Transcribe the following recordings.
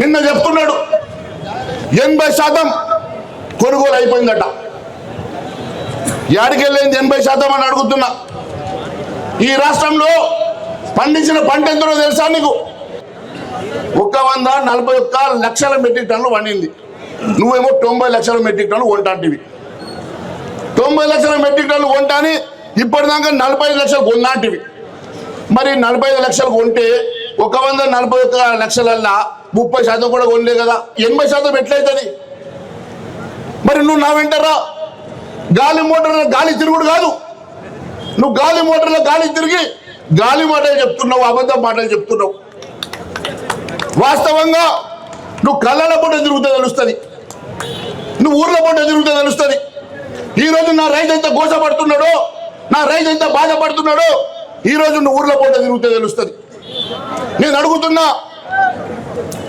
నిన్న చెప్తున్నాడు 80% కొనుగోలు అయిపోయిందట. యాడికెళ్ళింది 80% అని అడుగుతున్నా. ఈ రాష్ట్రంలో పండించిన పంట ఎంతో తెలుసా నీకు? 141 లక్షల మెట్రిక్ టన్నులు పండింది. నువ్వేమో 90 లక్షల మెట్రిక్ టన్నులు కొంటాంటివి. 90 లక్షల మెట్రిక్ టన్నులు కొంటాని ఇప్పటిదాకా 45 లక్షలు కొన్నాంటివి. మరి 45 లక్షలు కొంటే 141 లక్షలల్లా 30% కూడా కొనలే కదా. 80% ఎట్లయితుంది? మరి నువ్వు నా వెంటరా గాలి మోటార్లో గాలి తిరుగుడు కాదు. నువ్వు గాలి మోటార్లో గాలి తిరిగి గాలి మాటలు చెప్తున్నావు, అబద్ధం మాటలు చెప్తున్నావు. వాస్తవంగా నువ్వు కళ్ళల పూట తిరుగుతే తెలుస్తుంది, నువ్వు ఊర్ల పూట తిరుగుతే తెలుస్తుంది. ఈరోజు నా రైతు ఎంత గోసపడుతున్నాడో, నా రైతు ఎంత బాధపడుతున్నాడో ఈరోజు నువ్వు ఊర్ల పూట తిరుగుతే తెలుస్తుంది. నేను అడుగుతున్నా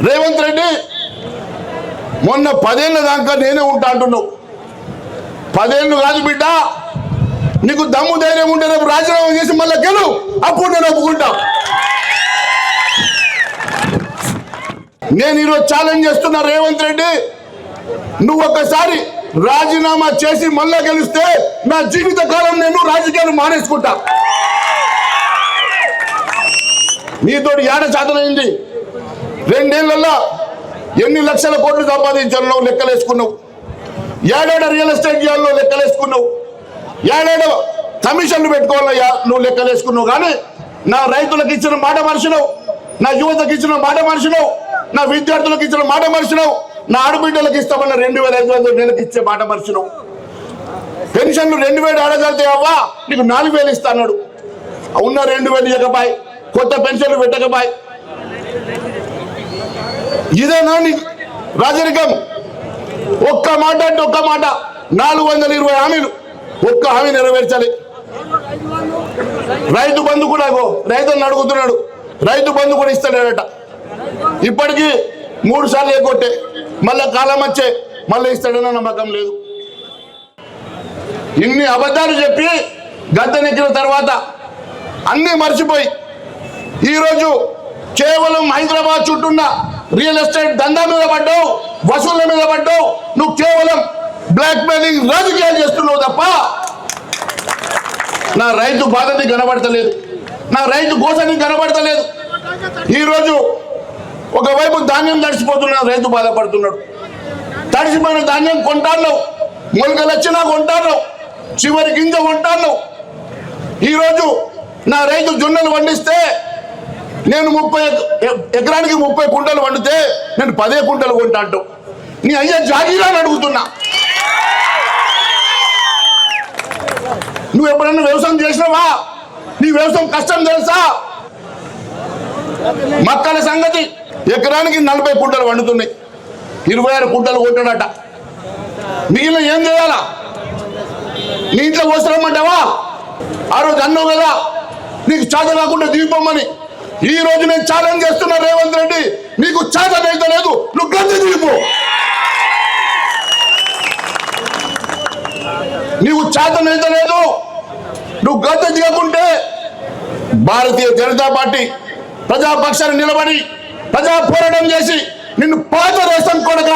రేవంత్ రెడ్డి, మొన్న 10 ఏళ్ళ దాకా నేనే ఉంటా అంటున్నావు. 10 ఏళ్ళు కాదు బిడ్డ, నీకు దమ్ము ధైర్యం ఉంటే రేపు రాజీనామా చేసి మళ్ళీ గెలు, అప్పుడు నేను ఒప్పుకుంటా. నేను ఈరోజు ఛాలెంజ్ చేస్తున్నా రేవంత్ రెడ్డి, నువ్వు ఒక్కసారి రాజీనామా చేసి మళ్ళా గెలిస్తే నా జీవిత కాలం నేను రాజకీయాలు మానేసుకుంటా. నీతోటి ఏడ సాధనైంది? 2 ఏళ్లలో ఎన్ని లక్షల కోట్లు సంపాదించాలో లెక్కలేసుకున్నావు. ఏడాడ రియల్ ఎస్టేట్ చేయాలో లెక్కలేసుకున్నావు. ఏడాడ కమిషన్లు పెట్టుకోవాలయ్యా నువ్వు లెక్కలేసుకున్నావు. కానీ నా రైతులకు ఇచ్చిన మాట మర్చినావు, నా యువతకు ఇచ్చిన మాట మర్చినావు, నా విద్యార్థులకు ఇచ్చిన మాట మర్చినావు, నా ఆడబిడ్డలకు ఇస్తామన్న 2500 నెలకు ఇచ్చే మాట మర్చినావు. పెన్షన్లు 2000 అడగలితే అవ్వా నీకు 4000 ఇస్తా అన్నాడు. ఉన్న 2000 ఇవ్వకపాయి, కొత్త పెన్షన్లు పెట్టకపాయి. ఇదేనా నీ రాజరికం? ఒక్క మాట అంటే ఒక్క మాట, 420 హామీలు, ఒక్క హామీ నెరవేర్చాలి. రైతు బంధు కూడా రైతులను అడుగుతున్నాడు, రైతు బంధు కూడా ఇస్తాడట. ఇప్పటికీ 3 సార్లు ఎగ్గొట్టే, మళ్ళా కాలం వచ్చే మళ్ళీ ఇస్తాడన్న నమ్మకం లేదు. ఇన్ని అబద్ధాలు చెప్పి గద్దెనెక్కిన తర్వాత అన్నీ మర్చిపోయి ఈరోజు కేవలం హైదరాబాద్ చుట్టూన్న రియల్ ఎస్టేట్ దందా మీద పడ్డావు, వసూళ్ల మీద పడ్డావు. నువ్వు కేవలం బ్లాక్ మెయిలింగ్ రాజకీయాలు చేస్తున్నావు తప్ప నా రైతు బాధని కనబడతలేదు, నా రైతు గోసని కనబడతలేదు. ఈరోజు ఒకవైపు ధాన్యం తడిసిపోతున్నా రైతు బాధపడుతున్నాడు. తడిసిపోయిన ధాన్యం కొంటాను, మొలకలు వచ్చినా కొంటాను, చివరి గింజ కొంటాను. ఈరోజు నా రైతు జొన్నలు పండిస్తే నేను 30 ఎకరానికి 30 కుంటలు వండితే నేను 10 కుంటలు కొంటా అంటావు. నీ అయ్యే జాగీరా అని అడుగుతున్నా. నువ్వు ఎప్పుడన్నా వ్యవసాయం చేసినావా? నీ వ్యవసాయం కష్టం తెలుసా? మక్కల సంగతి ఎకరానికి 40 కుంటలు వండుతున్నాయి, 26 కుంటలు కొంటాడట. మిగిలిన ఏం చేయాలా? నీ ఇంట్లో పోసరమ్మంటావా? ఆ రోజు అన్నావు కదా నీకు చేత కాకుండా దిగిపోమని. ఈ రోజు నేను ఛాలెంజ్ చేస్తున్నా రేవంత్ రెడ్డి, నీకు చేత అయితే లేదు, నువ్వు గద్దె దిగిపో. నీకు చేతనైతే లేదు, నువ్వు గద్దె దిగకుంటే భారతీయ జనతా పార్టీ ప్రజాపక్షాన్ని నిలబడి ప్రజా పోరాటం చేసి నిన్ను పాత రేషన్ కొడక